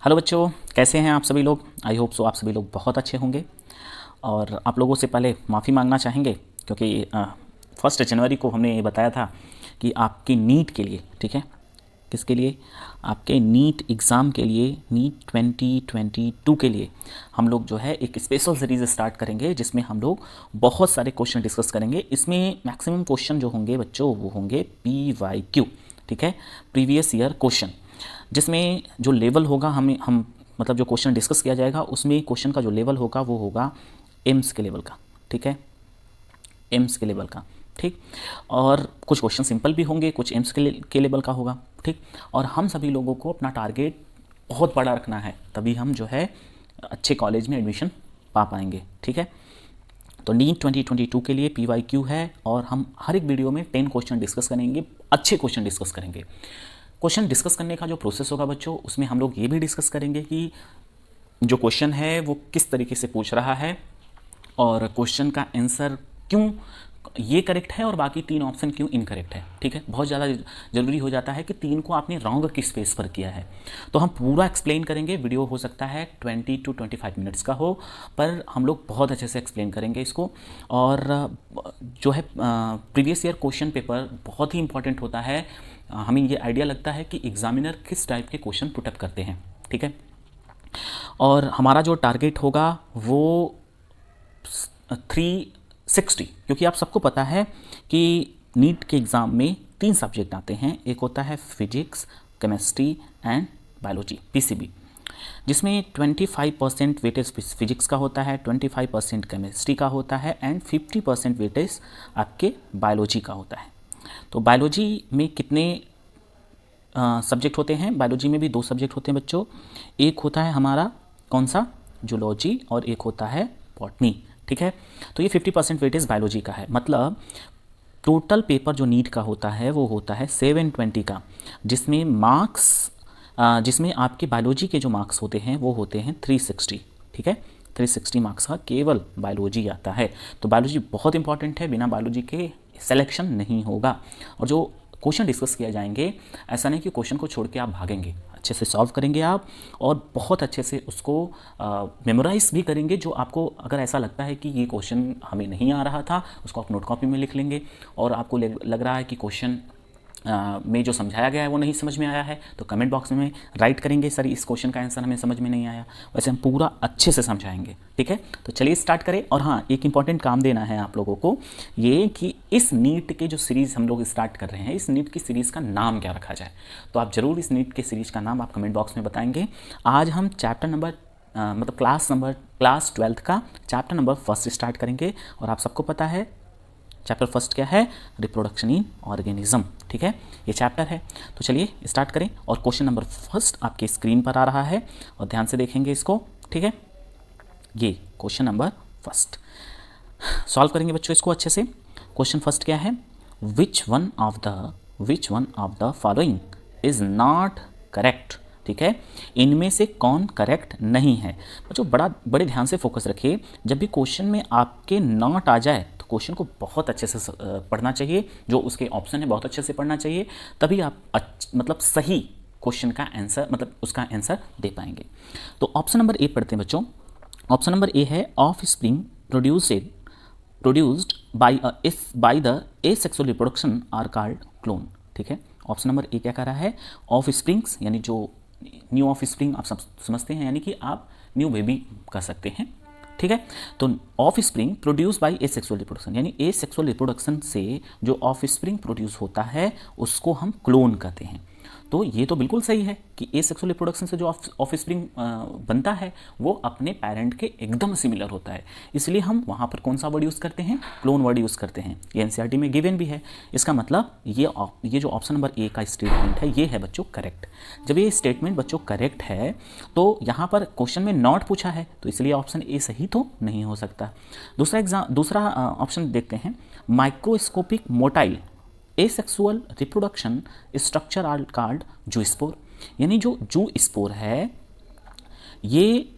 Hello बच्चों, कैसे हैं आप सभी लोग। आई होप सो आप सभी लोग बहुत अच्छे होंगे। और आप लोगों से पहले माफ़ी मांगना चाहेंगे क्योंकि 1 जनवरी को हमने ये बताया था कि आपकी नीट के लिए, ठीक है, किसके लिए, आपके नीट एग्ज़ाम के लिए, नीट 2022 के लिए हम लोग जो है एक स्पेशल सीरीज़ स्टार्ट करेंगे जिसमें हम लोग बहुत सारे क्वेश्चन डिस्कस करेंगे। इसमें मैक्सिमम क्वेश्चन जो होंगे बच्चों वो होंगे PYQ, ठीक है, प्रीवियस ईयर क्वेश्चन, जिसमें जो लेवल होगा हम मतलब जो क्वेश्चन डिस्कस किया जाएगा उसमें क्वेश्चन का जो लेवल होगा वो होगा एम्स के लेवल का, ठीक है, एम्स के लेवल का, ठीक। और कुछ क्वेश्चन सिंपल भी होंगे, कुछ एम्स के लेवल का होगा, ठीक। और हम सभी लोगों को अपना टारगेट बहुत बड़ा रखना है, तभी हम जो है अच्छे कॉलेज में एडमिशन पा पाएंगे, ठीक है। तो नीट 2022 के लिए PYQ है और हम हर एक वीडियो में 10 क्वेश्चन डिस्कस करेंगे, अच्छे क्वेश्चन डिस्कस करेंगे। क्वेश्चन डिस्कस करने का जो प्रोसेस होगा बच्चों, उसमें हम लोग ये भी डिस्कस करेंगे कि जो क्वेश्चन है वो किस तरीके से पूछ रहा है और क्वेश्चन का आंसर क्यों ये करेक्ट है और बाकी 3 ऑप्शन क्यों इनकरेक्ट है, ठीक है। बहुत ज़्यादा ज़रूरी हो जाता है कि 3 को आपने रॉन्ग किस स्पेस पर किया है। तो हम पूरा एक्सप्लेन करेंगे। वीडियो हो सकता है 20 to 25 मिनट्स का हो, पर हम लोग बहुत अच्छे से एक्सप्लेन करेंगे इसको। और जो है प्रीवियस ईयर क्वेश्चन पेपर बहुत ही इंपॉर्टेंट होता है। हमें ये आइडिया लगता है कि एग्जामिनर किस टाइप के क्वेश्चन पुटअप करते हैं, ठीक है। और हमारा जो टारगेट होगा वो 360, क्योंकि आप सबको पता है कि नीट के एग्ज़ाम में 3 सब्जेक्ट आते हैं। एक होता है physics, chemistry and biology, PCB, जिसमें 25% वेटेज फिजिक्स का होता है, 25% केमिस्ट्री का होता है एंड 50% वेटेज आपके बायोलॉजी का होता है। तो बायोलॉजी में कितने सब्जेक्ट होते हैं? बायोलॉजी में भी 2 सब्जेक्ट होते हैं बच्चों। एक होता है हमारा कौन सा, जूलॉजी, और एक होता है बॉटनी, ठीक है। तो ये 50% वेटेज बायोलॉजी का है। मतलब टोटल पेपर जो नीट का होता है वो होता है 720 का, जिसमें मार्क्स जिसमें आपके बायोलॉजी के जो मार्क्स होते हैं वो होते हैं 360, ठीक है। 360 मार्क्स का केवल बायोलॉजी आता है। तो बायोलॉजी बहुत इंपॉर्टेंट है, बिना बायोलॉजी के सिलेक्शन नहीं होगा। और जो क्वेश्चन डिस्कस किए जाएंगे, ऐसा नहीं कि क्वेश्चन को छोड़ के आप भागेंगे, अच्छे से सॉल्व करेंगे आप और बहुत अच्छे से उसको मेमोराइज भी करेंगे। जो आपको अगर ऐसा लगता है कि ये क्वेश्चन हमें नहीं आ रहा था, उसको आप नोट कॉपी में लिख लेंगे। और आपको लग रहा है कि क्वेश्चन में जो समझाया गया है वो नहीं समझ में आया है, तो कमेंट बॉक्स में राइट करेंगे, सर इस क्वेश्चन का आंसर हमें समझ में नहीं आया। वैसे हम पूरा अच्छे से समझाएंगे, ठीक है। तो चलिए स्टार्ट करें। और हाँ, एक इंपॉर्टेंट काम देना है आप लोगों को, ये कि इस नीट के जो सीरीज़ हम लोग स्टार्ट कर रहे हैं, इस नीट की सीरीज़ का नाम क्या रखा जाए। तो आप ज़रूर इस नीट के सीरीज़ का नाम आप कमेंट बॉक्स में बताएंगे। आज हम चैप्टर नंबर मतलब क्लास 12th का चैप्टर नंबर 1 स्टार्ट करेंगे। और आप सबको पता है चैप्टर 1 क्या है, रिप्रोडक्शन इन ऑर्गेनिज्म, ठीक है, ये चैप्टर है। तो चलिए स्टार्ट करें। और क्वेश्चन नंबर 1 आपके स्क्रीन पर आ रहा है और ध्यान से देखेंगे इसको, ठीक है। ये क्वेश्चन नंबर 1 सॉल्व करेंगे बच्चों इसको अच्छे से। क्वेश्चन 1 क्या है, विच one of the following is not correct, ठीक है, इनमें से कौन करेक्ट नहीं है। बच्चों बड़े ध्यान से फोकस रखिए। जब भी क्वेश्चन में आपके नॉट आ जाए तो क्वेश्चन को बहुत अच्छे से पढ़ना चाहिए, जो उसके ऑप्शन है बहुत अच्छे से पढ़ना चाहिए, तभी आप मतलब सही क्वेश्चन का आंसर, मतलब उसका आंसर दे पाएंगे। तो ऑप्शन नंबर ए पढ़ते हैं बच्चों। ऑप्शन नंबर ए है offspring produced by the asexual reproduction are called clone, ठीक है। ऑप्शन नंबर ए क्या कह रहा है, ऑफ स्प्रिंग्स, यानी जो न्यू ऑफ स्प्रिंग आप सब समझते हैं, यानी कि आप न्यू बेबी कर सकते हैं, ठीक है। तो of spring produce by asexual reproduction, यानी एसेक्सुअल रिप्रोडक्शन से जो ऑफ स्प्रिंग प्रोड्यूस होता है उसको हम क्लोन कहते हैं। तो ये तो बिल्कुल सही है कि एसेक्सुअल रिप्रोडक्शन से जो ऑफ स्प्रिंग बनता है वो अपने पेरेंट के एकदम सिमिलर होता है, इसलिए हम वहाँ पर कौन सा वर्ड यूज़ करते हैं, क्लोन वर्ड यूज़ करते हैं। ये एनसीईआरटी में गिवन भी है। इसका मतलब ये जो ऑप्शन नंबर ए का स्टेटमेंट है ये है बच्चों करेक्ट। जब ये स्टेटमेंट बच्चों करेक्ट है तो यहाँ पर क्वेश्चन में नॉट पूछा है, तो इसलिए ऑप्शन ए सही तो नहीं हो सकता। दूसरा ऑप्शन देखते हैं, microscopic motile asexual reproduction structure are called zoospore, यानी जो जू स्पोर है ये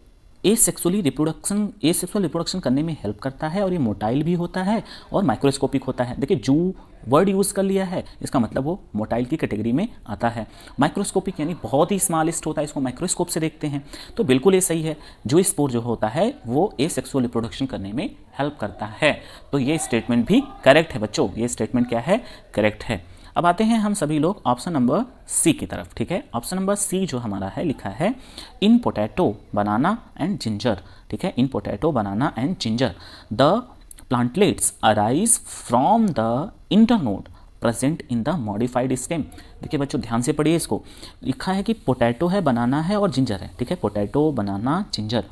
एसेक्सुअल रिप्रोडक्शन करने में हेल्प करता है और ये मोटाइल भी होता है और माइक्रोस्कोपिक होता है। देखिए जो वर्ड यूज़ कर लिया है इसका मतलब वो मोटाइल की कैटेगरी में आता है। माइक्रोस्कोपिक यानी बहुत ही स्मॉलेस्ट होता है, इसको माइक्रोस्कोप से देखते हैं, तो बिल्कुल ये सही है। जो स्पोर जो होता है वो एसेक्सुअल रिप्रोडक्शन करने में हेल्प करता है, तो ये स्टेटमेंट भी करेक्ट है बच्चों, ये स्टेटमेंट क्या है, करेक्ट है। अब आते हैं हम सभी लोग ऑप्शन नंबर सी की तरफ, ठीक है। ऑप्शन नंबर सी जो हमारा है लिखा है in potato banana and ginger, ठीक है। In potato banana and ginger the plantlets arise from the internode present in the modified stem. देखिए बच्चों ध्यान से पढ़िए, इसको लिखा है कि पोटैटो है, बनाना है और जिंजर है, ठीक है। पोटैटो बनाना जिंजर,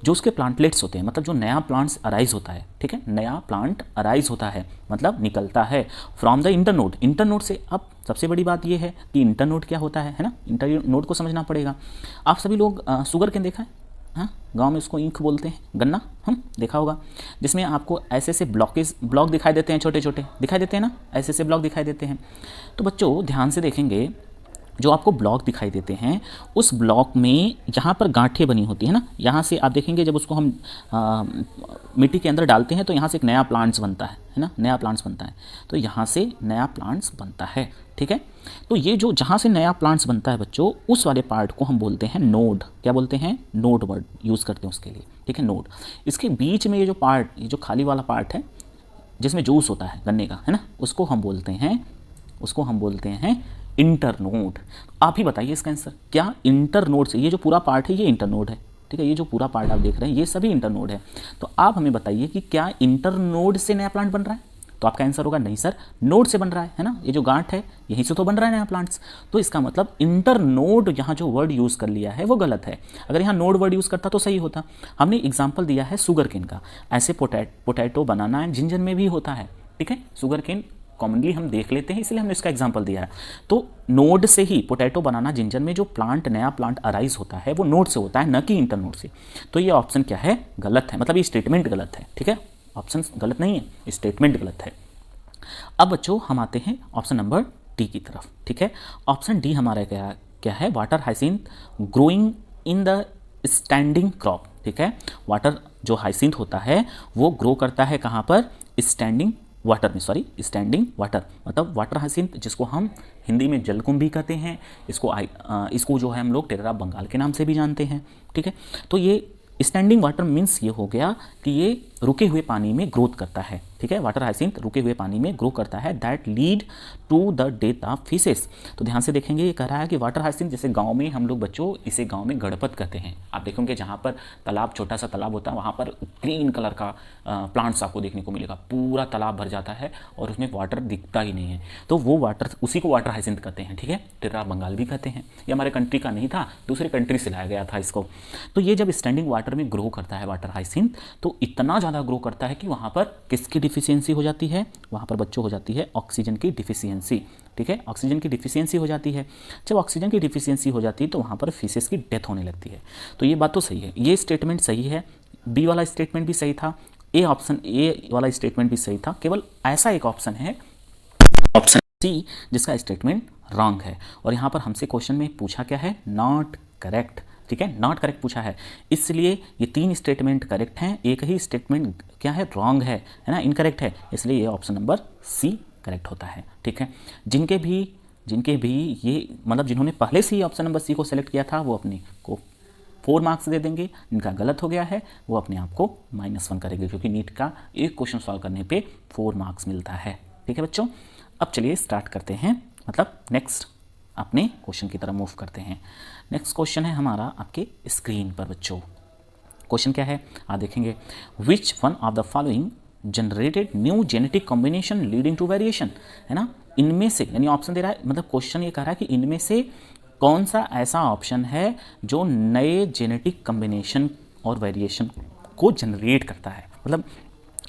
जो उसके प्लांटलेट्स होते हैं मतलब जो नया प्लांट्स अराइज होता है, ठीक है, नया प्लांट अराइज होता है मतलब निकलता है फ्रॉम द इंटरनोड। इंटरनोड से, अब सबसे बड़ी बात ये है कि इंटरनोड क्या होता है ना, इंटरनोड को समझना पड़ेगा। आप सभी लोग शुगर केन देखा है, हाँ, गांव में उसको ईंख बोलते हैं, गन्ना, हम देखा होगा, जिसमें आपको ऐसे ऐसे ब्लॉक दिखाई देते हैं, छोटे छोटे दिखाई देते हैं ना, ऐसे ऐसे ब्लॉक दिखाई देते हैं। तो बच्चों ध्यान से देखेंगे, जो आपको ब्लॉक दिखाई देते हैं उस ब्लॉक में यहाँ पर गांठें बनी होती है ना, यहाँ से आप देखेंगे जब उसको हम मिट्टी के अंदर डालते हैं तो यहाँ से एक नया प्लांट्स बनता है ना, नया प्लांट्स बनता है, तो यहाँ से नया प्लांट्स बनता है, ठीक है। तो ये जो जहाँ से नया प्लांट्स बनता है बच्चों, उस वाले पार्ट को हम बोलते हैं नोड। क्या बोलते हैं, नोड वर्ड यूज़ करते हैं उसके लिए, ठीक है, नोड। इसके बीच में ये जो पार्ट, ये जो खाली वाला पार्ट है जिसमें जूस होता है गन्ने का, है ना, उसको हम बोलते हैं इंटरनोड। आप ही बताइए इसका आंसर, क्या इंटरनोड से, ये जो पूरा पार्ट है ये इंटरनोड है, ठीक है, ये जो पूरा पार्ट आप देख रहे हैं ये सभी इंटरनोड है। तो आप हमें बताइए कि क्या इंटरनोड से नया प्लांट बन रहा है, तो आपका आंसर होगा नहीं सर, नोड से बन रहा है ना, ये जो गांठ है यहीं से तो बन रहा है नया प्लांट्स। तो इसका मतलब इंटरनोड यहाँ जो वर्ड यूज़ कर लिया है वो गलत है। अगर यहाँ नोड वर्ड यूज़ करता तो सही होता। हमने एग्जाम्पल दिया है शुगर केन का, ऐसे पोटैटो बनाना एंड जिंजर में भी होता है, ठीक है। शुगर केन कॉमनली हम देख लेते हैं इसलिए हमने इसका एग्जांपल दिया है। तो नोड से ही पोटैटो बनाना जिंजर में जो प्लांट, नया प्लांट अराइज होता है वो नोड से होता है, न कि इंटरनोड से। तो ये ऑप्शन क्या है, गलत है, मतलब ये स्टेटमेंट गलत है, ठीक है। ऑप्शन गलत नहीं है, स्टेटमेंट गलत है। अब बच्चों हम आते हैं ऑप्शन नंबर डी की तरफ, ठीक है। ऑप्शन डी हमारा क्या है, water hyacinth growing in the standing crop, ठीक है। वाटर जो हाइसिंथ होता है वो ग्रो करता है कहाँ पर, स्टैंडिंग वाटर में, स्टैंडिंग वाटर, मतलब वाटर हाइसिंथ जिसको हम हिंदी में जलकुंभी भी कहते हैं, इसको जो है हम लोग टेरेरा बंगाल के नाम से भी जानते हैं, ठीक है। तो ये स्टैंडिंग वाटर मीन्स ये हो गया कि ये रुके हुए पानी में ग्रोथ करता है, ठीक है। वाटर हाइसिंथ रुके हुए पानी में ग्रो करता है, that lead to the death of fishes. तो ध्यान से देखेंगे, ये कह रहा है कि वाटर हाइसिंथ, जैसे गांव में हम लोग बच्चों इसे गांव में गणपत कहते हैं। आप देखेंगे जहाँ पर तालाब, छोटा सा तालाब होता है, वहाँ पर ग्रीन कलर का प्लांट्स आपको देखने को मिलेगा, पूरा तालाब भर जाता है और उसमें वाटर दिखता ही नहीं है, तो वो वाटर, उसी को वाटर हाइसिंथ कहते हैं, ठीक है। टेरेरा बंगाल भी कहते हैं। ये हमारे कंट्री का नहीं था, दूसरे कंट्री से लाया गया था इसको। तो ये जब स्टैंडिंग वाटर में ग्रो करता है वाटर हाइसिंथ, तो इतना ज़्यादा ग्रो करता है कि वहाँ पर किसकी डिफिशियंसी हो जाती है, वहाँ पर बच्चों हो जाती है ऑक्सीजन की डिफिशियंसी, ठीक है। ऑक्सीजन की डिफिशियंसी हो जाती है। जब ऑक्सीजन की डिफिशियंसी हो जाती है तो वहाँ पर फिशेस की डेथ होने लगती है। तो ये बात तो सही है, ये स्टेटमेंट सही है, बी वाला स्टेटमेंट भी सही था, ए वाला स्टेटमेंट भी सही था। केवल ऐसा एक ऑप्शन है, ऑप्शन सी, जिसका स्टेटमेंट रॉन्ग है। और यहाँ पर हमसे क्वेश्चन में पूछा क्या है, नॉट करेक्ट, ठीक है, नॉट करेक्ट पूछा है, इसलिए ये तीन स्टेटमेंट करेक्ट हैं, एक ही स्टेटमेंट क्या है, रॉन्ग है ना, इनकरेक्ट है, इसलिए ये ऑप्शन नंबर सी करेक्ट होता है, ठीक है। जिनके भी ये मतलब जिन्होंने पहले से ही ऑप्शन नंबर सी को सेलेक्ट किया था वो अपने को 4 मार्क्स दे देंगे, जिनका गलत हो गया है वो अपने आप को -1 करेंगे, क्योंकि नीट का एक क्वेश्चन सॉल्व करने पे 4 मार्क्स मिलता है, ठीक है बच्चों। अब चलिए स्टार्ट करते हैं, मतलब नेक्स्ट अपने क्वेश्चन की तरफ मूव करते हैं। नेक्स्ट क्वेश्चन है हमारा आपके स्क्रीन पर बच्चों। क्वेश्चन क्या है आप देखेंगे, which one of the following generated new genetic combination leading to variation, है ना, इनमें से, यानी ऑप्शन दे रहा है, मतलब क्वेश्चन ये कह रहा है कि इनमें से कौन सा ऐसा ऑप्शन है जो नए जेनेटिक कॉम्बिनेशन और वेरिएशन को जनरेट करता है, मतलब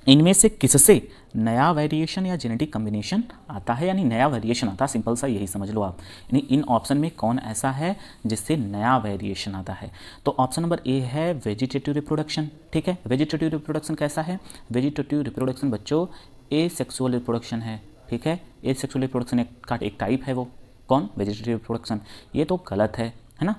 इनमें से किससे नया वेरिएशन या जेनेटिक कॉम्बिनेशन आता है, यानी नया वेरिएशन आता है, सिंपल सा यही समझ लो आप, यानी इन ऑप्शन में कौन ऐसा है जिससे नया वेरिएशन आता है। तो ऑप्शन नंबर ए है वेजिटेटिव रिप्रोडक्शन, ठीक है। वेजिटेटिव रिप्रोडक्शन कैसा है, वेजिटेटिव रिप्रोडक्शन बच्चों ए सेक्सुअल रिप्रोडक्शन है, ठीक है। ए सेक्सुअल रिप्रोडक्शन का एक टाइप है, वो कौन, वेजिटेटिव रिप्रोडक्शन, ये तो गलत है ना।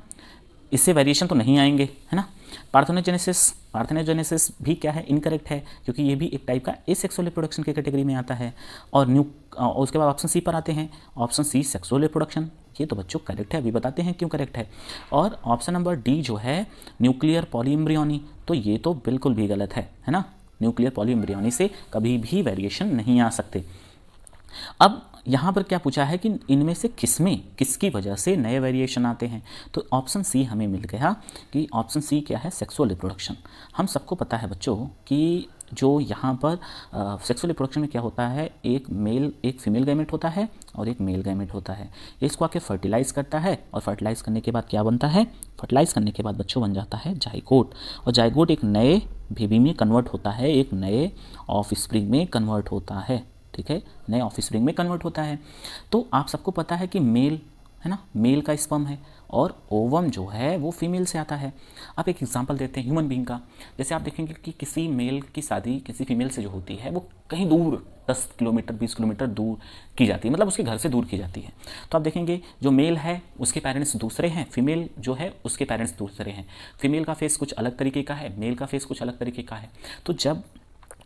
इससे वेरिएशन तो नहीं आएंगे, है ना। पार्थेनोजेनेसिस भी क्या है, इनकरेक्ट है, क्योंकि ये भी एक टाइप का एसेक्सुअल रिप्रोडक्शन की कैटेगरी में आता है। और उसके बाद ऑप्शन सी पर आते हैं, ऑप्शन सी सेक्सुअल रिप्रोडक्शन, ये तो बच्चों करेक्ट है, अभी बताते हैं क्यों करेक्ट है। और ऑप्शन नंबर डी जो है न्यूक्लियर पॉलीएम्ब्रियोनी, तो ये तो बिल्कुल भी गलत है ना। न्यूक्लियर पॉलीएम्ब्रियोनी से कभी भी वेरिएशन नहीं आ सकते। अब यहाँ पर क्या पूछा है कि इनमें से किसकी वजह से नए वेरिएशन आते हैं, तो ऑप्शन सी हमें मिल गया कि ऑप्शन सी क्या है, सेक्सुअल रिप्रोडक्शन। हम सबको पता है बच्चों कि जो यहाँ पर सेक्सुअल रिप्रोडक्शन में क्या होता है, एक फीमेल गैमेट होता है और एक मेल गैमेट होता है। ये इसको आके फर्टिलाइज करता है और फर्टिलाइज करने के बाद क्या बनता है, फर्टिलाइज करने के बाद बच्चों बन जाता है जाइगोट। और जाइगोट एक नए बेबी में कन्वर्ट होता है, एक नए ऑफस्प्रिंग में कन्वर्ट होता है, ठीक है, नए ऑफस्प्रिंग में कन्वर्ट होता है। तो आप सबको पता है कि मेल है ना, मेल का स्पर्म है और ओवम जो है वो फीमेल से आता है। आप एक एग्जांपल देते हैं ह्यूमन बीइंग का। जैसे आप देखेंगे कि किसी मेल की शादी किसी फीमेल से जो होती है वो कहीं दूर 10 किलोमीटर 20 किलोमीटर दूर की जाती है, मतलब उसके घर से दूर की जाती है। तो आप देखेंगे जो मेल है उसके पेरेंट्स दूसरे हैं, फीमेल जो है उसके पेरेंट्स दूसरे हैं। फीमेल का फेस कुछ अलग तरीके का है, मेल का फेस कुछ अलग तरीके का है। तो जब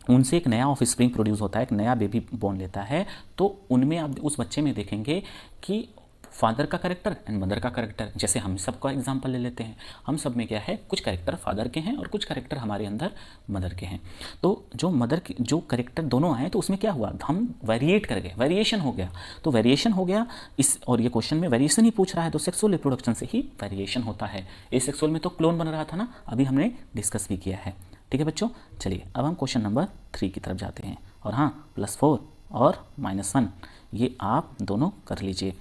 उनसे एक नया ऑफस्प्रिंग प्रोड्यूस होता है, एक नया बेबी बॉर्न लेता है, तो उनमें आप उस बच्चे में देखेंगे कि फादर का कैरेक्टर एंड मदर का कैरेक्टर। जैसे हम सब का एग्जांपल ले लेते हैं, हम सब में क्या है, कुछ कैरेक्टर फादर के हैं और कुछ कैरेक्टर हमारे अंदर मदर के हैं। तो जो मदर के जो कैरेक्टर दोनों आए तो उसमें क्या हुआ, हम वेरिएट कर गए, वेरिएशन हो गया। तो वेरिएशन हो गया इस, और ये क्वेश्चन में वेरिएशन ही पूछ रहा है, तो सेक्सुअल रिप्रोडक्शन से ही वेरिएशन होता है। एसेक्सुअल में तो क्लोन बन रहा था ना, अभी हमने डिस्कस भी किया है। ठीक है बच्चों, चलिए अब हम क्वेश्चन नंबर 3 की तरफ जाते हैं। और हाँ, +4 और -1 ये आप दोनों कर लीजिए।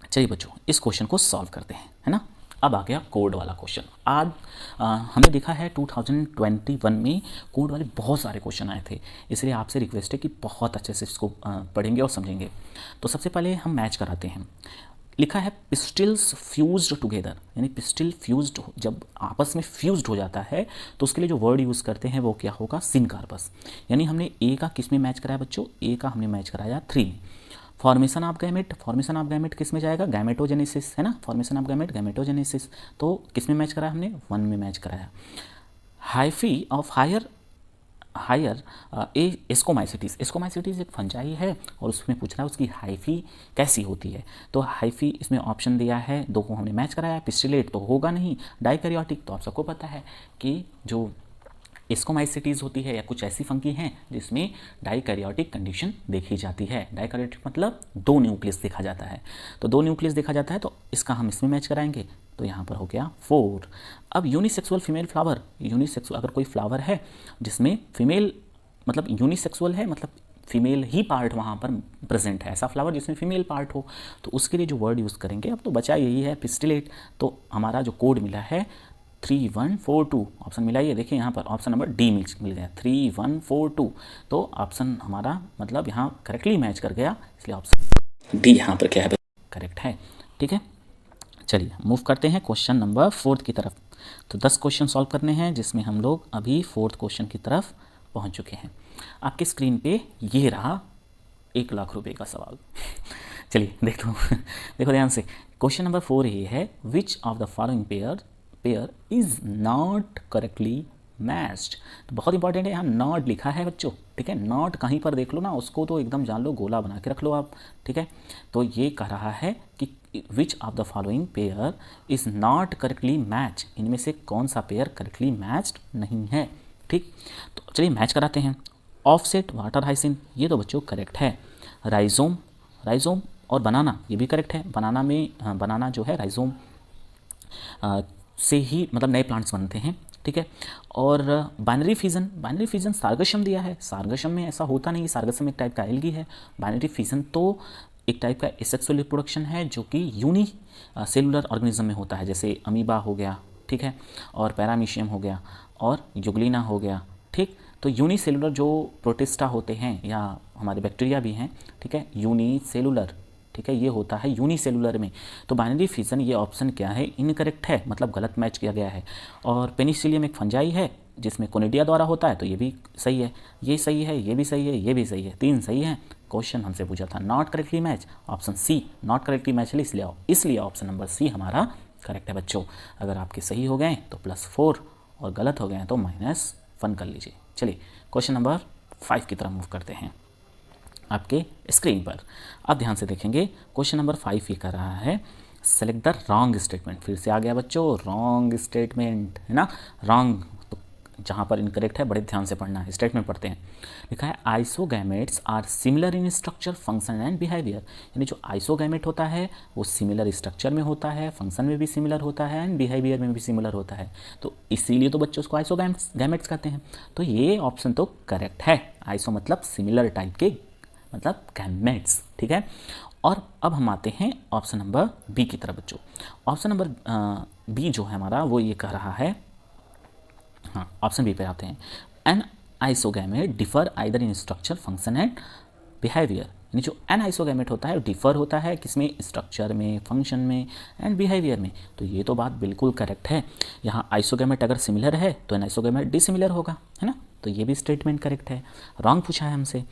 चलिए बच्चों, इस क्वेश्चन को सॉल्व करते हैं, है ना। अब आ गया कोड वाला क्वेश्चन। आज हमने देखा है 2021 में कोड वाले बहुत सारे क्वेश्चन आए थे, इसलिए आपसे रिक्वेस्ट है कि बहुत अच्छे से इसको पढ़ेंगे और समझेंगे। तो सबसे पहले हम मैच कराते हैं। लिखा है पिस्टल्स फ्यूज्ड टुगेदर, यानी पिस्टल फ्यूज्ड, जब आपस में फ्यूज्ड हो जाता है तो उसके लिए जो वर्ड यूज़ करते हैं वो क्या होगा, सिनकार्पस। यानी हमने ए का किस में मैच कराया बच्चों, ए का हमने मैच कराया 3 में। फॉर्मेशन ऑफ गैमेट किस में जाएगा, गैमेटोजेनेसिस, है ना। फॉर्मेशन ऑफ गैमेट गैमेटोजेनेसिस, तो किस में मैच कराया हमने, 1 में मैच कराया। हाइफी ऑफ हायर एस्कोमाइसिटीज़ एक फंजाई है और उसमें पूछ रहा है उसकी हाइफी कैसी होती है। तो हाइफी इसमें ऑप्शन दिया है, 2 को हमने मैच कराया। पिस्टिलेट तो होगा नहीं, डाइकैरियोटिक तो आप सबको पता है कि जो एस्कोमाइसिटीज़ होती है या कुछ ऐसी फंकी हैं जिसमें डाइकैरियोटिक कंडीशन देखी जाती है। डाइकैरियोटिक मतलब 2 न्यूक्लियस देखा जाता है, तो 2 न्यूक्लियस देखा जाता है, तो इसका हम इसमें मैच कराएंगे। तो यहाँ पर हो गया 4। अब यूनिसेक्सुअल फीमेल फ्लावर, यूनिसेक्सुअल अगर कोई फ्लावर है जिसमें फीमेल मतलब यूनिसेक्सुअल है, मतलब फीमेल ही पार्ट वहाँ पर प्रेजेंट है, ऐसा फ्लावर जिसमें फीमेल पार्ट हो, तो उसके लिए जो वर्ड यूज़ करेंगे, अब तो बचा यही है पिस्टिलेट। तो हमारा जो कोड मिला है 3142, ऑप्शन मिला ये देखिए यहाँ पर ऑप्शन नंबर डी मिल गया 3142। तो ऑप्शन हमारा मतलब यहाँ करेक्टली मैच कर गया, इसलिए ऑप्शन डी यहाँ पर क्या है, करेक्ट है। ठीक है, चलिए मूव करते हैं क्वेश्चन नंबर 4 की तरफ। तो 10 क्वेश्चन सॉल्व करने हैं, जिसमें हम लोग अभी 4th क्वेश्चन की तरफ पहुंच चुके हैं। आपके स्क्रीन पे ये रहा 1 लाख रुपए का सवाल। चलिए देखो ध्यान से। क्वेश्चन नंबर 4 ये है, which of the following pair is not correctly matched. तो बहुत इंपॉर्टेंट है, यहाँ नॉट लिखा है बच्चों, ठीक है। नॉट कहीं पर देख लो ना, उसको तो एकदम जान लो, गोला बना के रख लो आप, ठीक है। तो ये कह रहा है कि which of the following pair is not correctly match, इनमें से कौन सा पेयर करेक्टली मैच्ड नहीं है, ठीक। तो चलिए मैच कराते हैं। ऑफसेट वाटर हाइसिंथ, ये तो बच्चों करेक्ट है। राइजोम और बनाना, ये भी करेक्ट है। बनाना जो है राइजोम से ही मतलब नए प्लांट्स बनते हैं, ठीक है। और बाइनरी फिजन सार्गशम दिया है, सार्गशम में ऐसा होता नहीं, सार्गशम एक टाइप का एल्गी है। बाइनरी फिजन तो एक टाइप का एसेक्सुअल रिप्रोडक्शन है जो कि यूनी सेलुलर ऑर्गेनिज्म में होता है, जैसे अमीबा हो गया, ठीक है, और पैरामीशियम हो गया और यूग्लिना हो गया, ठीक। तो यूनी सेलुलर जो प्रोटिस्टा होते हैं या हमारे बैक्टीरिया भी हैं, ठीक है, यूनी सेलुलर, ठीक है, ये होता है यूनिसेलुलर में। तो बाइनरी फिजन ये ऑप्शन क्या है, इनकरेक्ट है, मतलब गलत मैच किया गया है। और पेनिसिलियम एक फंजाई है जिसमें कोनिडिया द्वारा होता है, तो ये भी सही है, ये सही है, ये भी सही है, ये भी सही है, 3 सही है। क्वेश्चन हमसे पूछा था not correctly match, option C not correctly match है, इसलिए ऑप्शन नंबर सी हमारा करेक्ट है बच्चों। अगर आपके सही हो गए तो +4 और गलत हो गए तो -1 कर लीजिए। चलिए क्वेश्चन नंबर 5 की तरफ मूव करते हैं आपके स्क्रीन पर। अब ध्यान से देखेंगे क्वेश्चन नंबर 5 ये कर रहा है सेलेक्ट द रॉन्ग स्टेटमेंट। फिर से आ गया बच्चों रॉन्ग स्टेटमेंट, है ना। रॉन्ग तो जहाँ पर इनकरेक्ट है बड़े ध्यान से पढ़ना है। स्टेटमेंट पढ़ते हैं। लिखा है isogametes are similar in structure function and behaviour. यानी जो आइसोगैमेट होता है वो सिमिलर स्ट्रक्चर में होता है, फंक्शन में भी सिमिलर होता है एंड बिहेवियर में भी सिमिलर होता है। तो इसीलिए तो बच्चों उसको आइसोगैमेट्स कहते हैं। तो ये ऑप्शन तो करेक्ट है। आइसो मतलब सिमिलर टाइप के, मतलब गैमेट्स, ठीक है। और अब हम आते हैं ऑप्शन नंबर बी की तरफ बच्चों। ऑप्शन नंबर बी जो है हमारा वो ये कह रहा है, हाँ ऑप्शन बी पे आते हैं। Anisogamete differ either in structure function and behaviour. यानी जो एन आइसोगैमेट होता है डिफर होता है किसमें, स्ट्रक्चर में, फंक्शन में एंड बिहेवियर में। तो ये तो बात बिल्कुल करेक्ट है। यहाँ आइसोगैमेट अगर सिमिलर है तो एन आइसोगैमेट डिसिमिलर होगा, है ना। तो ये भी स्टेटमेंट करेक्ट है। रॉन्ग पूछा है हमसे।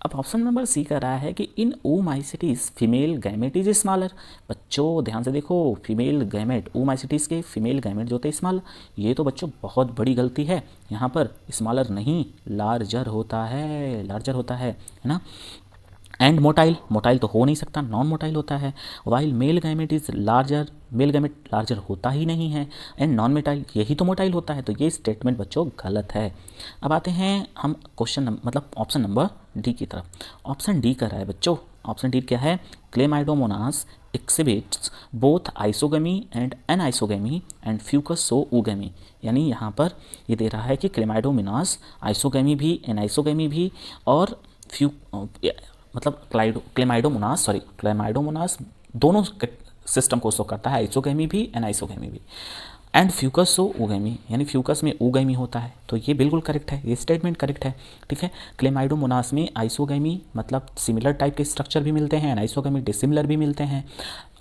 अब ऑप्शन नंबर सी कर रहा है कि in oomycetes female gamete is smaller. बच्चों ध्यान से देखो, फीमेल गैमेट, ओमाइसिटीज के फीमेल गैमेट जो होते हैं स्मॉल। ये तो बच्चों बहुत बड़ी गलती है। यहाँ पर स्मॉलर नहीं लार्जर होता है, लार्जर होता है ना। एंड मोटाइल, मोटाइल तो हो नहीं सकता, नॉन मोटाइल होता है। While male gamete is larger, male gamete larger होता ही नहीं है। एंड नॉन मोटाइल, यही तो मोटाइल होता है। तो ये स्टेटमेंट बच्चों गलत है। अब आते हैं हम क्वेश्चन मतलब ऑप्शन नंबर डी की तरफ। ऑप्शन डी कर रहा है बच्चों, ऑप्शन डी क्या है, chlamydomonas exhibits both isogamy and anisogamy and fucus so oogamy. यानी यहाँ पर ये दे रहा है कि क्लेमाइडोमोनास आइसोगमी भी, एनआइसोगमी भी और मतलब क्लेमाइडोमोनास दोनों सिस्टम को शो करता है, आइसोगैमी भी एनाइसोगैमी भी। एंड फ्यूकस सो ऊगैमी, यानी फ्यूकस में ऊगैमी होता है। तो ये बिल्कुल करेक्ट है, ये स्टेटमेंट करेक्ट है, ठीक है। क्लेमाइडोमोनास में आइसोगैमी मतलब सिमिलर टाइप के स्ट्रक्चर भी मिलते हैं, एनाइसोगैमी डिसिमिलर भी मिलते हैं,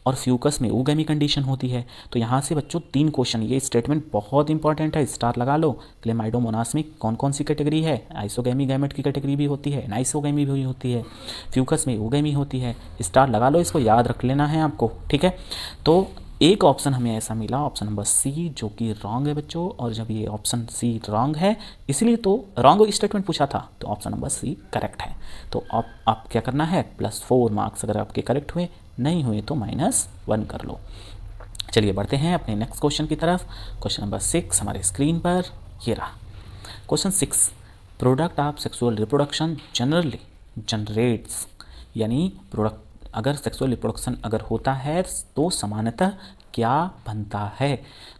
और फ्यूकस में ऊगैमी कंडीशन होती है। तो यहाँ से बच्चों 3 क्वेश्चन, ये स्टेटमेंट बहुत इंपॉर्टेंट है, स्टार लगा लो। क्लेमाइडोमोनास में कौन कौन सी कैटेगरी है, आइसोगैमी गैमेट की कैटेगरी भी होती है, एनाइसोगैमी भी होती है, फ्यूकस में ऊगैमी होती है। स्टार लगा लो, इसको याद रख लेना है आपको, ठीक है। तो एक ऑप्शन हमें ऐसा मिला, ऑप्शन नंबर सी, जो कि रॉन्ग है बच्चों। और जब ये ऑप्शन सी रॉन्ग है, इसलिए तो रॉन्ग स्टेटमेंट पूछा था, तो ऑप्शन नंबर सी करेक्ट है। तो आप क्या करना है, +4 मार्क्स अगर आपके करेक्ट हुए, नहीं हुए तो -1 कर लो। चलिए बढ़ते हैं अपने नेक्स्ट क्वेश्चन की तरफ। क्वेश्चन नंबर 6 हमारे स्क्रीन पर ये रहा। Question 6, product of sexual reproduction generally generates. यानी प्रोडक्ट अगर सेक्सुअल रिप्रोडक्शन अगर होता है तो सामान्यतः क्या बनता है।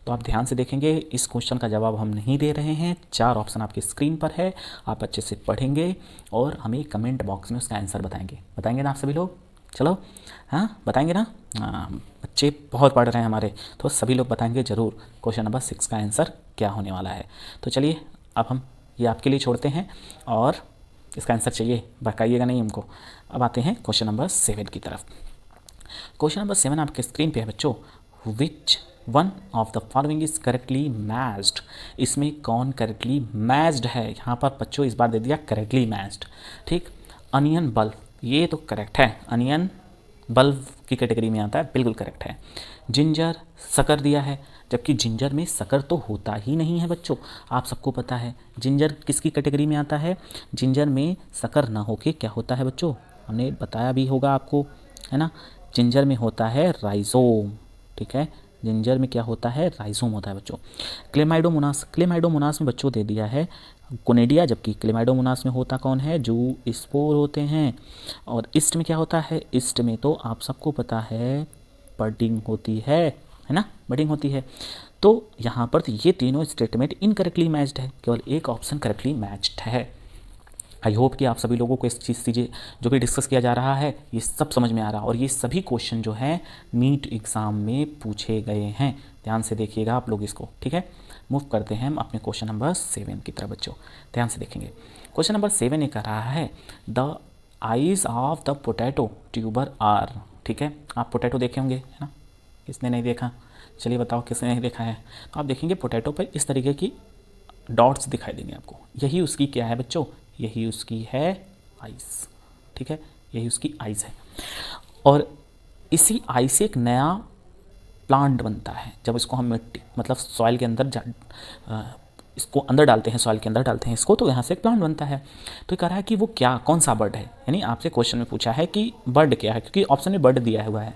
तो आप ध्यान से देखेंगे, इस क्वेश्चन का जवाब हम नहीं दे रहे हैं। 4 ऑप्शन आपकी स्क्रीन पर है, आप अच्छे से पढ़ेंगे और हमें कमेंट बॉक्स में उसका आंसर बताएंगे ना आप सभी लोग। चलो हाँ बताएंगे ना। बच्चे बहुत पढ़ रहे हैं हमारे, तो सभी लोग बताएंगे ज़रूर क्वेश्चन नंबर 6 का आंसर क्या होने वाला है। तो चलिए अब हम ये आपके लिए छोड़ते हैं, और इसका आंसर चाहिए बकाइएगा नहीं हमको। अब आते हैं क्वेश्चन नंबर 7 की तरफ। क्वेश्चन नंबर 7 आपके स्क्रीन पे है बच्चों। विच one of the following is correctly matched. इसमें कौन करेक्टली मैच्ड है, यहाँ पर बच्चों इस बार दे दिया करेक्टली मैच्ड, ठीक। अनियन बल्ब, ये तो करेक्ट है, अनियन बल्ब की कैटेगरी में आता है, बिल्कुल करेक्ट है। जिंजर, शक्कर दिया है, जबकि जिंजर में शक्कर तो होता ही नहीं है बच्चों, आप सबको पता है। जिंजर किसकी कैटेगरी में आता है, जिंजर में शक्कर ना होके क्या होता है बच्चों, हमने बताया भी होगा आपको, है ना। जिंजर में होता है राइजोम, ठीक है। जिंजर में क्या होता है, राइजोम होता है बच्चों। क्लेमाइडोमोनास में बच्चों दे दिया है कोनेडिया, जबकि क्लेमाइडोमोनास में होता कौन है, जो स्पोर होते हैं। और ईस्ट में क्या होता है, ईस्ट में तो आप सबको पता है बडिंग होती है ना, बडिंग होती है। तो यहाँ पर तो ये तीनों स्टेटमेंट इनकरेक्टली मैच्ड है, केवल एक ऑप्शन करेक्टली मैच्ड है। आई होप कि आप सभी लोगों को इस चीज़ें जो भी डिस्कस किया जा रहा है ये सब समझ में आ रहा है, और ये सभी क्वेश्चन जो हैं नीट एग्ज़ाम में पूछे गए हैं। ध्यान से देखिएगा आप लोग इसको, ठीक है। मूव करते हैं हम अपने क्वेश्चन नंबर 7 की तरफ बच्चों, ध्यान से देखेंगे। क्वेश्चन नंबर 7 ये कह रहा है the eyes of the potato tuber are, ठीक है। आप पोटैटो देखे होंगे, है ना, किसने नहीं देखा, चलिए बताओ किसने नहीं देखा है। तो आप देखेंगे पोटैटो पर इस तरीके की डॉट्स दिखाई देंगे आपको, यही उसकी क्या है बच्चों, यही उसकी है आइज़, ठीक है, यही उसकी आइज़ है। और इसी आई से एक नया प्लांट बनता है। जब इसको हम मिट्टी मतलब सॉइल के अंदर इसको अंदर डालते हैं, सॉइल के अंदर डालते हैं इसको, तो यहाँ से एक प्लांट बनता है। तो ये कह रहा है कि वो क्या, कौन सा बर्ड है, यानी आपसे क्वेश्चन में पूछा है कि बर्ड क्या है, क्योंकि ऑप्शन में बर्ड दिया हुआ है।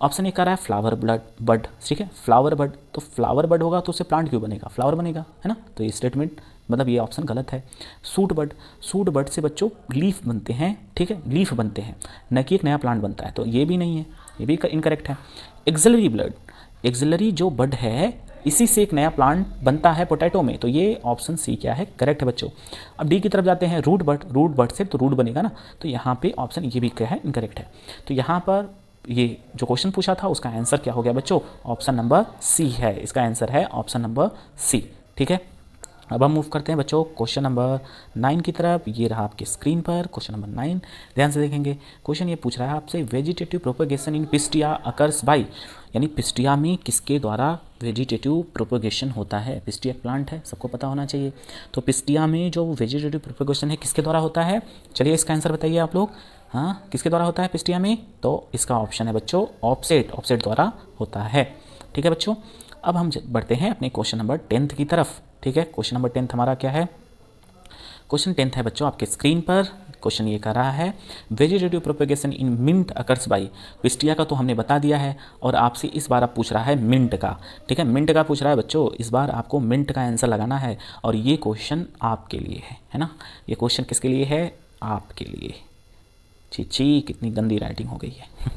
ऑप्शन ये कह रहा है फ्लावर बर्ड, ठीक है, फ्लावर बर्ड। तो फ्लावर बर्ड होगा तो उससे प्लांट क्यों बनेगा, फ्लावर बनेगा, है ना। तो ये स्टेटमेंट मतलब ये ऑप्शन गलत है। सूट बर्ड से बच्चों लीफ बनते हैं, ठीक है, लीफ बनते हैं, न कि एक नया प्लांट बनता है, तो ये भी नहीं है, ये भी इनकरेक्ट है। एक्सिलरी जो बर्ड है इसी से एक नया प्लांट बनता है पोटैटो में, तो ये ऑप्शन सी क्या है, करेक्ट है बच्चों। अब डी की तरफ जाते हैं, रूट बर्ड से तो रूट बनेगा ना, तो यहाँ पे ऑप्शन ये भी क्या है, इनकरेक्ट है। तो यहाँ पर ये जो क्वेश्चन पूछा था उसका आंसर क्या हो गया बच्चों, ऑप्शन नंबर सी है, इसका आंसर है ऑप्शन नंबर सी, ठीक है। अब हम मूव करते हैं बच्चों क्वेश्चन नंबर 9 की तरफ। ये रहा आपकी स्क्रीन पर क्वेश्चन नंबर 9, ध्यान से देखेंगे। क्वेश्चन ये पूछ रहा है आपसे, vegetative propagation in pistia occurs by, यानी पिस्टिया में किसके द्वारा वेजिटेटिव प्रोपेगेशन होता है। पिस्टिया प्लांट है, सबको पता होना चाहिए। तो पिस्टिया में जो वेजिटेटिव प्रोपेगेशन है किसके द्वारा होता है, चलिए इसका आंसर बताइए आप लोग। हाँ, किसके द्वारा होता है पिस्टिया में, तो इसका ऑप्शन है बच्चों ऑप्सेट द्वारा होता है, ठीक है बच्चों। अब हम बढ़ते हैं अपने क्वेश्चन नंबर 10 की तरफ, ठीक है। क्वेश्चन नंबर 10 हमारा क्या है, क्वेश्चन 10 है बच्चों आपके स्क्रीन पर। क्वेश्चन ये कर रहा है, vegetative propagation in mint occurs by, Pistia का तो हमने बता दिया है, और आपसे इस बार अब पूछ रहा है मिंट का, ठीक है, मिंट का पूछ रहा है बच्चों। इस बार आपको मिंट का आंसर लगाना है, और ये क्वेश्चन आपके लिए है ना। ये क्वेश्चन किसके लिए है, आपके लिए। छी कितनी गंदी राइटिंग हो गई है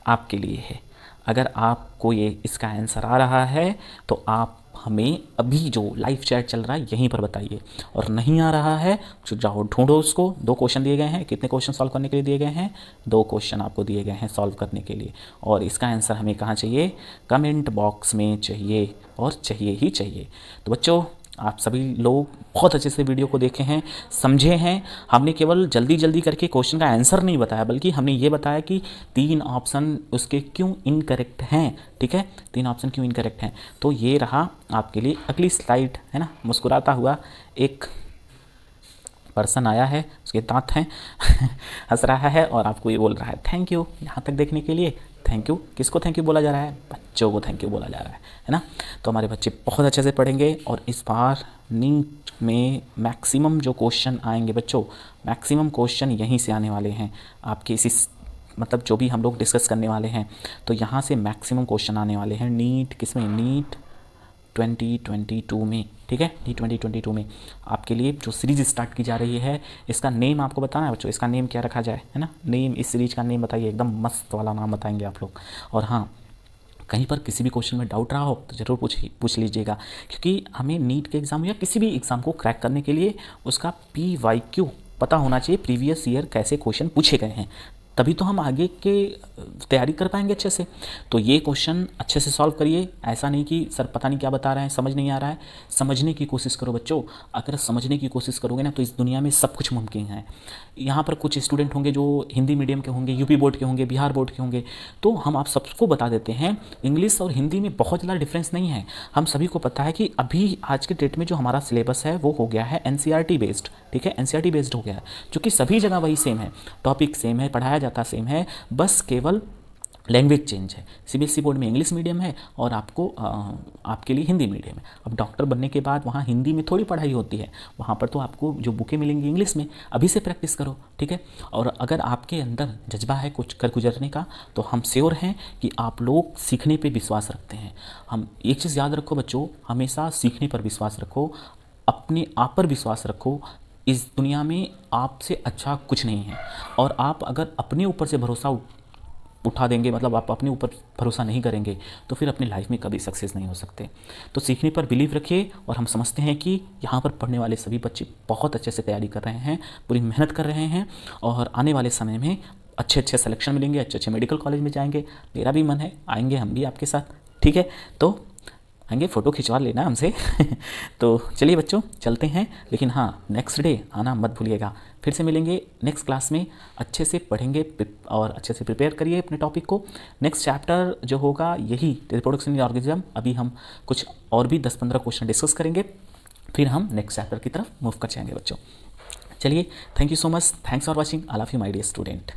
आपके लिए है। अगर आपको ये इसका आंसर आ रहा है तो आप हमें अभी जो लाइव चैट चल रहा है यहीं पर बताइए, और नहीं आ रहा है तो जाओ ढूंढो उसको। 2 क्वेश्चन दिए गए हैं, कितने क्वेश्चन सॉल्व करने के लिए दिए गए हैं, 2 क्वेश्चन आपको दिए गए हैं सॉल्व करने के लिए, और इसका आंसर हमें कहाँ चाहिए, कमेंट बॉक्स में चाहिए, और चाहिए ही चाहिए। तो बच्चों आप सभी लोग बहुत अच्छे से वीडियो को देखे हैं, समझे हैं। हमने केवल जल्दी करके क्वेश्चन का आंसर नहीं बताया, बल्कि हमने ये बताया कि 3 ऑप्शन उसके क्यों इनकरेक्ट हैं, ठीक है, 3 ऑप्शन क्यों इनकरेक्ट हैं। तो ये रहा आपके लिए अगली स्लाइड, है ना। मुस्कुराता हुआ एक पर्सन आया है, उसके दांत हैं हंस रहा है और आपको ये बोल रहा है थैंक यू। यहाँ तक देखने के लिए थैंक यू। किसको थैंक यू बोला जा रहा है, बच्चों को थैंक यू बोला जा रहा है ना। तो हमारे बच्चे बहुत अच्छे से पढ़ेंगे, और इस बार नीट में मैक्सिमम जो क्वेश्चन आएंगे बच्चों, मैक्सिमम क्वेश्चन यहीं से आने वाले हैं आपके इसी मतलब जो भी हम लोग डिस्कस करने वाले हैं, तो यहाँ से मैक्सिमम क्वेश्चन आने वाले हैं नीट किसमें, नीट 2022 में, ठीक है। नीट 2022 में आपके लिए जो सीरीज़ स्टार्ट की जा रही है, इसका नेम आपको बताना है बच्चों, इसका नेम क्या रखा जाए, है ना। नेम, इस सीरीज का नेम बताइए, एकदम मस्त वाला नाम बताएंगे आप लोग। और हाँ, कहीं पर किसी भी क्वेश्चन में डाउट रहा हो तो ज़रूर पूछ लीजिएगा, क्योंकि हमें नीट के एग्ज़ाम या किसी भी एग्ज़ाम को क्रैक करने के लिए उसका PYQ पता होना चाहिए, प्रीवियस ईयर कैसे क्वेश्चन पूछे गए हैं, तभी तो हम आगे के तैयारी कर पाएंगे अच्छे से। तो ये क्वेश्चन अच्छे से सॉल्व करिए, ऐसा नहीं कि सर पता नहीं क्या बता रहे हैं, समझ नहीं आ रहा है। समझने की कोशिश करो बच्चों, अगर समझने की कोशिश करोगे ना तो इस दुनिया में सब कुछ मुमकिन है। यहाँ पर कुछ स्टूडेंट होंगे जो हिंदी मीडियम के होंगे, यूपी बोर्ड के होंगे, बिहार बोर्ड के होंगे, तो हम आप सबको बता देते हैं इंग्लिश और हिंदी में बहुत ज़्यादा डिफरेंस नहीं है। हम सभी को पता है कि अभी आज के डेट में जो हमारा सिलेबस है वो हो गया है NCERT बेस्ड, ठीक है, NCERT बेस्ड हो गया है, क्योंकि सभी जगह वही सेम है, टॉपिक सेम है, पढ़ाया जाता सेम है, बस केवल लैंग्वेज चेंज है। CBSE बोर्ड में इंग्लिश मीडियम है और आपके लिए हिंदी मीडियम है। अब डॉक्टर बनने के बाद वहाँ हिंदी में थोड़ी पढ़ाई होती है, वहाँ पर तो आपको जो बुकें मिलेंगी इंग्लिश में, अभी से प्रैक्टिस करो, ठीक है। और अगर आपके अंदर जज्बा है कुछ कर गुजरने का, तो हम श्योर हैं कि आप लोग सीखने पे विश्वास रखते हैं। हम एक चीज़ याद रखो बच्चों, हमेशा सीखने पर विश्वास रखो, अपने आप पर विश्वास रखो। इस दुनिया में आपसे अच्छा कुछ नहीं है, और आप अगर अपने ऊपर से भरोसा उठा देंगे, मतलब आप अपने ऊपर भरोसा नहीं करेंगे, तो फिर अपनी लाइफ में कभी सक्सेस नहीं हो सकते। तो सीखने पर बिलीव रखिए, और हम समझते हैं कि यहाँ पर पढ़ने वाले सभी बच्चे बहुत अच्छे से तैयारी कर रहे हैं, पूरी मेहनत कर रहे हैं, और आने वाले समय में अच्छे सिलेक्शन मिलेंगे, अच्छे मेडिकल कॉलेज में जाएंगे। मेरा भी मन है, आएंगे हम भी आपके साथ, ठीक है। तो आएंगे, फ़ोटो खिंचवा लेना हमसे तो चलिए बच्चों चलते हैं, लेकिन हाँ नेक्स्ट डे आना मत भूलिएगा। फिर से मिलेंगे नेक्स्ट क्लास में, अच्छे से पढ़ेंगे और अच्छे से प्रिपेयर करिए अपने टॉपिक को। नेक्स्ट चैप्टर जो होगा यही रिप्रोडक्शन इन ऑर्गेनिज्म, अभी हम कुछ और भी 10-15 क्वेश्चन डिस्कस करेंगे, फिर हम नेक्स्ट चैप्टर की तरफ मूव कर जाएंगे बच्चों। चलिए, thank you so much, thanks for watching, I love you my dear student.